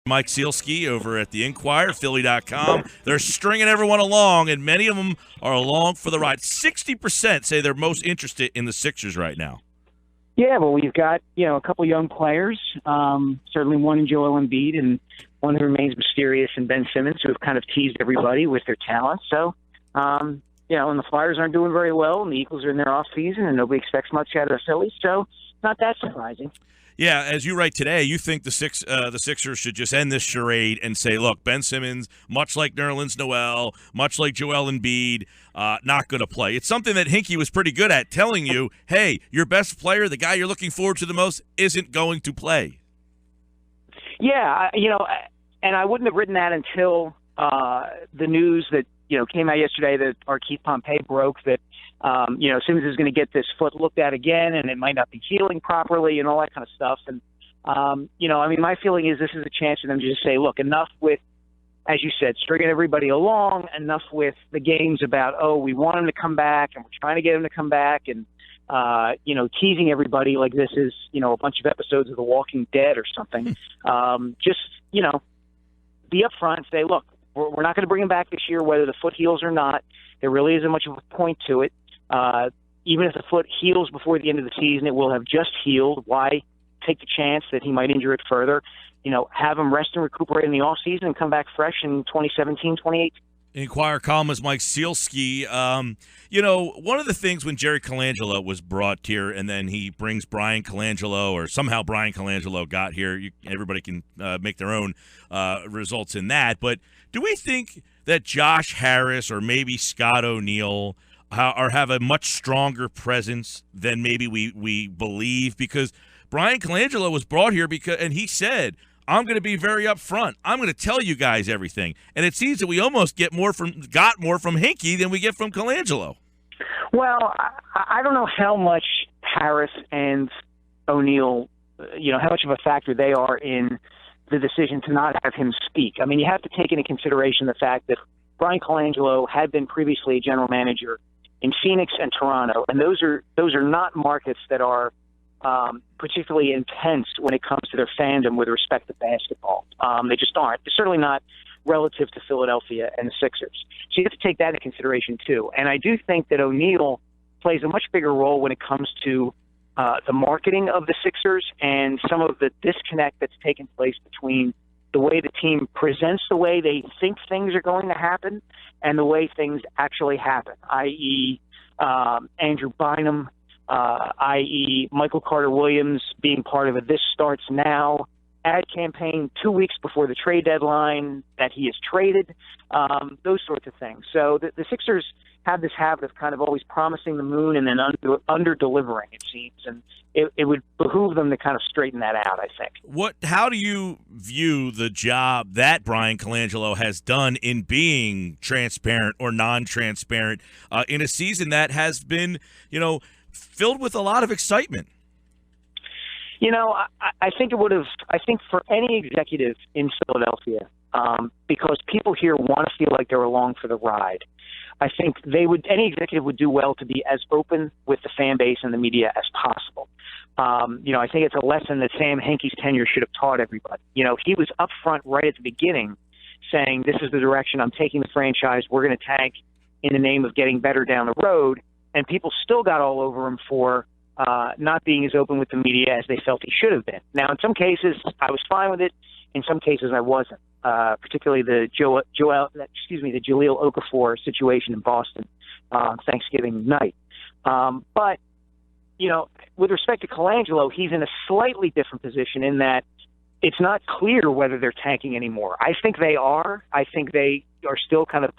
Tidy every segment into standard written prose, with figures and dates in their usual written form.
Mike Sielski over at the Inquirer, Philly.com. They're stringing everyone along, and many of them are along for the ride. 60% say they're most interested in the Sixers right now. Yeah, well, we've got, a couple young players, certainly one in Joel Embiid and one who remains mysterious in Ben Simmons, who have kind of teased everybody with their talent. So, and the Flyers aren't doing very well, and the Eagles are in their off-season, and nobody expects much out of the Phillies, so it's not that surprising. Yeah, as you write today, you think the Sixers should just end this charade and say, look, Ben Simmons, much like Nerlens Noel, much like Joel Embiid, not going to play. It's something that Hinkie was pretty good at, telling you, hey, your best player, the guy you're looking forward to the most, isn't going to play. Yeah, and I wouldn't have written that until the news that, came out yesterday that Keith Pompey broke that, Simmons is going to get this foot looked at again and it might not be healing properly and all that kind of stuff. And, my feeling is this is a chance for them to just say, look, enough with, as you said, stringing everybody along, enough with the games about, we want him to come back and we're trying to get him to come back and, teasing everybody like this is, a bunch of episodes of The Walking Dead or something. Just, be upfront and say, look, we're not going to bring him back this year, whether the foot heals or not. There really isn't much of a point to it. Even if the foot heals before the end of the season, it will have just healed. Why take the chance that he might injure it further? Have him rest and recuperate in the offseason and come back fresh in 2017, 2018. Inquirer columnist Mike Sielski. One of the things when Jerry Colangelo was brought here and then he brings Bryan Colangelo, or somehow Bryan Colangelo got here, everybody can make their own results in that. But do we think that Josh Harris or maybe Scott O'Neal have a much stronger presence than maybe we believe? Because Bryan Colangelo was brought here and he said, I'm going to be very upfront. I'm going to tell you guys everything. And it seems that we almost got more from Hinkie than we get from Colangelo. Well, I don't know how much Harris and O'Neal, how much of a factor they are in the decision to not have him speak. I mean, you have to take into consideration the fact that Bryan Colangelo had been previously a general manager in Phoenix and Toronto, and those are not markets that are particularly intense when it comes to their fandom with respect to basketball. They just aren't. They're certainly not relative to Philadelphia and the Sixers. So you have to take that into consideration too. And I do think that O'Neal plays a much bigger role when it comes to the marketing of the Sixers and some of the disconnect that's taken place between the way the team presents the way they think things are going to happen and the way things actually happen, i.e. Andrew Bynum, i.e. Michael Carter-Williams being part of a This Starts Now ad campaign 2 weeks before the trade deadline, that he is traded, those sorts of things. So the Sixers have this habit of kind of always promising the moon and then under-delivering, it seems. And it would behoove them to kind of straighten that out, I think. How do you view the job that Bryan Colangelo has done in being transparent or non-transparent in a season that has been, filled with a lot of excitement? I think it would have. I think for any executive in Philadelphia, because people here want to feel like they're along for the ride, I think any executive would do well to be as open with the fan base and the media as possible. I think it's a lesson that Sam Hinkie's tenure should have taught everybody. He was upfront right at the beginning saying, this is the direction I'm taking the franchise. We're going to tank in the name of getting better down the road. And people still got all over him for not being as open with the media as they felt he should have been. Now, in some cases, I was fine with it. In some cases, I wasn't. Particularly the Jahlil Okafor situation in Boston Thanksgiving night. But with respect to Colangelo, he's in a slightly different position in that it's not clear whether they're tanking anymore. I think they are. I think they are still kind of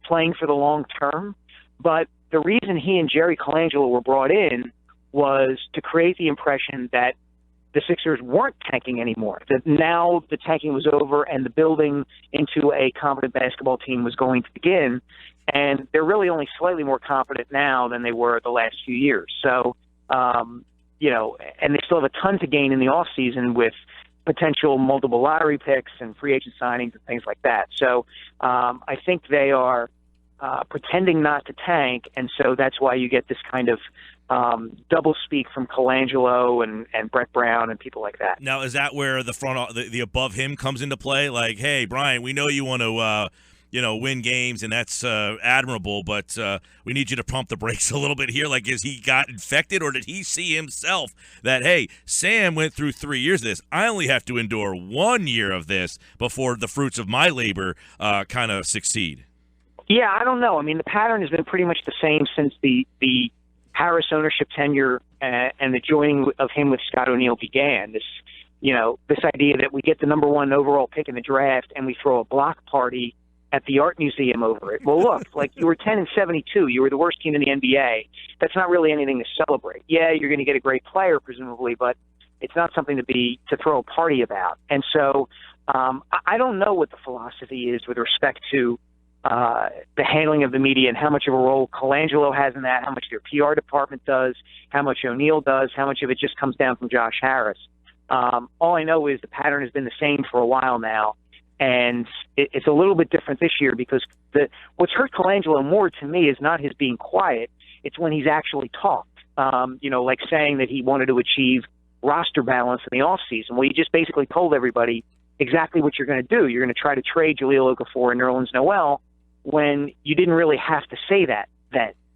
playing for the long term. But the reason he and Jerry Colangelo were brought in was to create the impression that the Sixers weren't tanking anymore, that now the tanking was over and the building into a competent basketball team was going to begin. And they're really only slightly more competent now than they were the last few years. So, and they still have a ton to gain in the offseason with potential multiple lottery picks and free agent signings and things like that. So I think they are pretending not to tank, and so that's why you get this kind of double speak from Colangelo and Brett Brown and people like that. Now, is that where the above him comes into play? Like, hey, Bryan, we know you want to win games, and that's admirable, but we need you to pump the brakes a little bit here. Like, has he got infected, or did he see himself that, hey, Sam went through 3 years of this. I only have to endure 1 year of this before the fruits of my labor kind of succeed? Yeah, I don't know. I mean, the pattern has been pretty much the same since the Harris ownership tenure and the joining of him with Scott O'Neill began. This idea that we get the number 1 overall pick in the draft and we throw a block party at the art museum over it. Well, look, like, you were 10-72. You were the worst team in the NBA. That's not really anything to celebrate. Yeah, you're going to get a great player, presumably, but it's not something to throw a party about. And so I don't know what the philosophy is with respect to the handling of the media and how much of a role Colangelo has in that, how much their PR department does, how much O'Neill does, how much of it just comes down from Josh Harris. All I know is the pattern has been the same for a while now, and it's a little bit different this year because what's hurt Colangelo more to me is not his being quiet, it's when he's actually talked, like saying that he wanted to achieve roster balance in the offseason. Well, you just basically told everybody exactly what you're going to do. You're going to try to trade Jahlil Okafor and Nerlens Noel, when you didn't really have to say that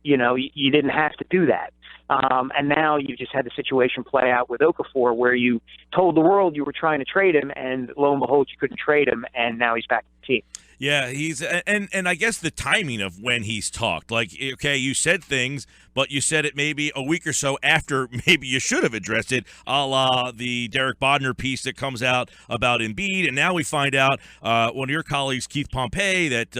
you didn't have to do that. And now you just had the situation play out with Okafor where you told the world you were trying to trade him, and lo and behold, you couldn't trade him, and now he's back to the team. Yeah, he's and I guess the timing of when he's talked. Like, okay, you said things, but you said it maybe a week or so after maybe you should have addressed it, a la the Derek Bodner piece that comes out about Embiid, and now we find out one of your colleagues, Keith Pompey, that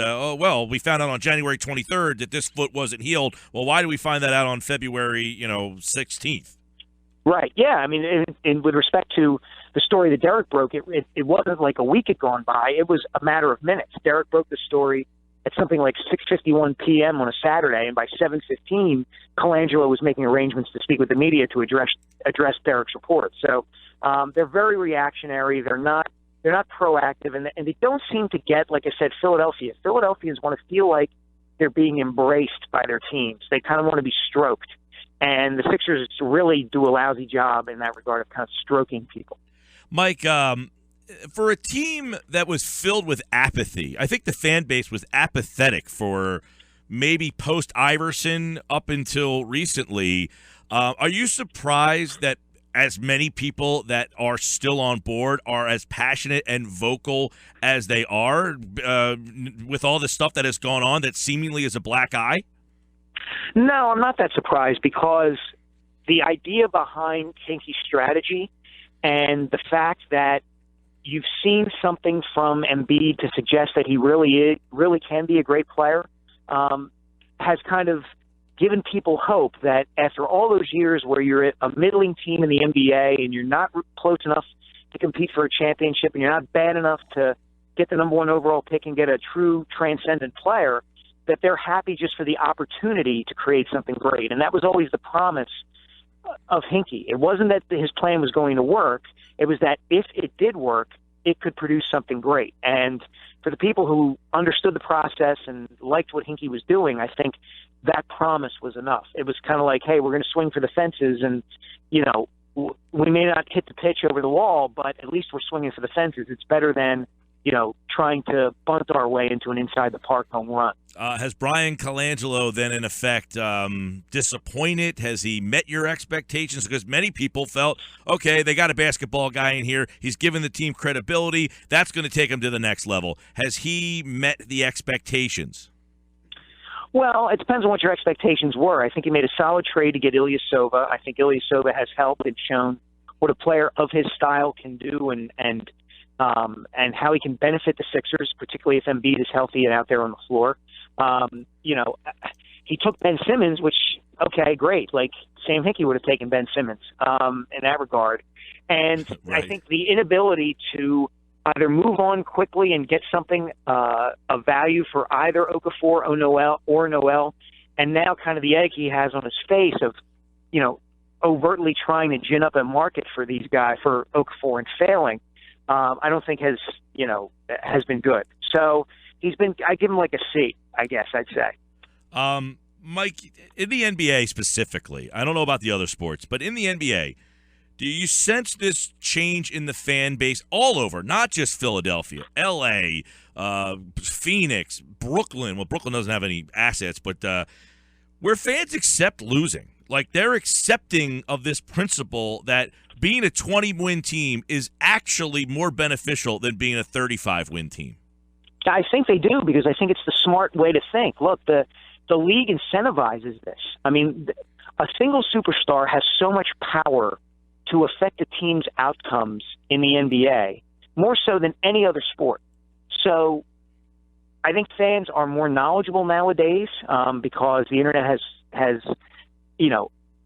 we found out on January 23rd that this foot wasn't healed. Well, why did we find that out on February 16th? Right. Yeah. I mean, with respect to the story that Derek broke, it wasn't like a week had gone by. It was a matter of minutes. Derek broke the story at something like 6:51 p.m. on a Saturday, and by 7:15, Colangelo was making arrangements to speak with the media to address Derek's report. So they're very reactionary. They're not proactive, and they don't seem to get, like I said, Philadelphia. Philadelphians want to feel like they're being embraced by their teams. They kind of want to be stroked. And the Sixers really do a lousy job in that regard of kind of stroking people. Mike, for a team that was filled with apathy, I think the fan base was apathetic for maybe post-Iverson up until recently. Are you surprised that as many people that are still on board are as passionate and vocal as they are with all the stuff that has gone on that seemingly is a black eye? No, I'm not that surprised, because the idea behind Hinky's strategy and the fact that you've seen something from Embiid to suggest that he really can be a great player has kind of given people hope that after all those years where you're a middling team in the NBA and you're not close enough to compete for a championship and you're not bad enough to get the number 1 overall pick and get a true transcendent player, that they're happy just for the opportunity to create something great. And that was always the promise of Hinkie. It wasn't that his plan was going to work. It was that if it did work, it could produce something great. And for the people who understood the process and liked what Hinkie was doing, I think that promise was enough. It was kind of like, hey, we're going to swing for the fences, and, we may not hit the pitch over the wall, but at least we're swinging for the fences. It's better than trying to bunt our way into an inside-the-park home run. Has Bryan Colangelo then, in effect, disappointed? Has he met your expectations? Because many people felt, okay, they got a basketball guy in here. He's given the team credibility. That's going to take him to the next level. Has he met the expectations? Well, it depends on what your expectations were. I think he made a solid trade to get Ilyasova. I think Ilyasova has helped and shown what a player of his style can do, and how he can benefit the Sixers, particularly if Embiid is healthy and out there on the floor. He took Ben Simmons, which, okay, great. Like, Sam Hinkie would have taken Ben Simmons in that regard. And right. I think the inability to either move on quickly and get something of value for either Okafor or Noel, and now kind of the egg he has on his face of, overtly trying to gin up a market for these guys, for Okafor, and failing, I don't think has been good. So I give him like a C, I guess I'd say. Mike, in the NBA specifically, I don't know about the other sports, but in the NBA, do you sense this change in the fan base all over, not just Philadelphia, L.A., Phoenix, Brooklyn? Well, Brooklyn doesn't have any assets, but where fans accept losing. Like, they're accepting of this principle that being a 20-win team is actually more beneficial than being a 35-win team. I think they do, because I think it's the smart way to think. Look, the league incentivizes this. I mean, a single superstar has so much power to affect a team's outcomes in the NBA, more so than any other sport. So I think fans are more knowledgeable nowadays because the internet has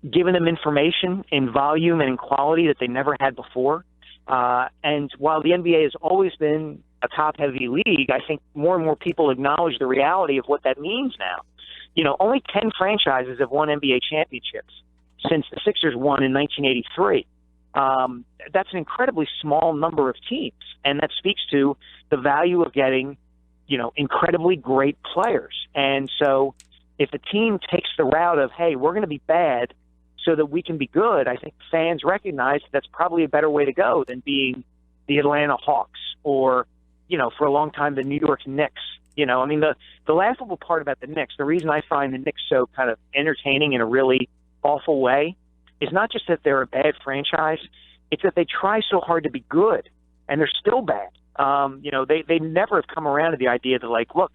given them information in volume and in quality that they never had before. And while the NBA has always been a top-heavy league, I think more and more people acknowledge the reality of what that means now. Only 10 franchises have won NBA championships since the Sixers won in 1983. That's an incredibly small number of teams, and that speaks to the value of getting, incredibly great players. And so if a team takes the route of, hey, we're going to be bad so that we can be good, I think fans recognize that's probably a better way to go than being the Atlanta Hawks or, for a long time, the New York Knicks. The laughable part about the Knicks, the reason I find the Knicks so kind of entertaining in a really awful way, is not just that they're a bad franchise, it's that they try so hard to be good, and they're still bad. They never have come around to the idea that, like, look,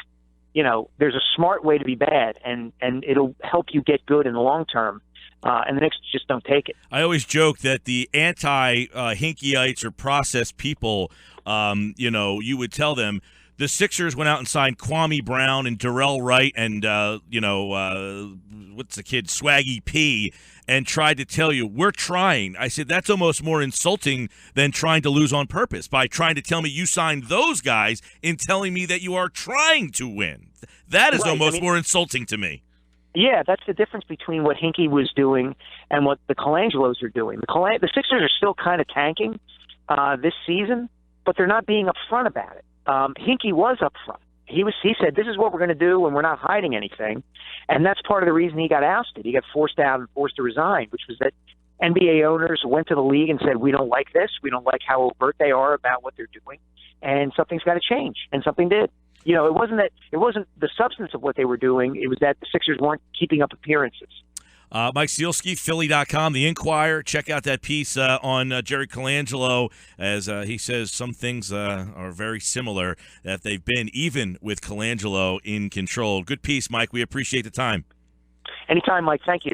there's a smart way to be bad, and it'll help you get good in the long term. And the Knicks just don't take it. I always joke that the anti-Hinkyites or process people, you would tell them, the Sixers went out and signed Kwame Brown and Darrell Wright and, what's the kid, Swaggy P, and tried to tell you, we're trying. I said, that's almost more insulting than trying to lose on purpose, by trying to tell me you signed those guys and telling me that you are trying to win. That is almost more insulting to me. Yeah, that's the difference between what Hinkie was doing and what the Colangelos are doing. The Sixers are still kind of tanking this season, but they're not being upfront about it. Hinkie was upfront. He said, this is what we're going to do, and we're not hiding anything. And that's part of the reason he got ousted. He got forced out and forced to resign, which was that NBA owners went to the league and said, we don't like this. We don't like how overt they are about what they're doing, and something's got to change. And something did. It wasn't the substance of what they were doing. It was that the Sixers weren't keeping up appearances. Mike Sielski, Philly.com, the Inquirer. Check out that piece on Jerry Colangelo, as he says some things are very similar that they've been, even with Colangelo in control. Good piece, Mike. We appreciate the time. Anytime, Mike. Thank you.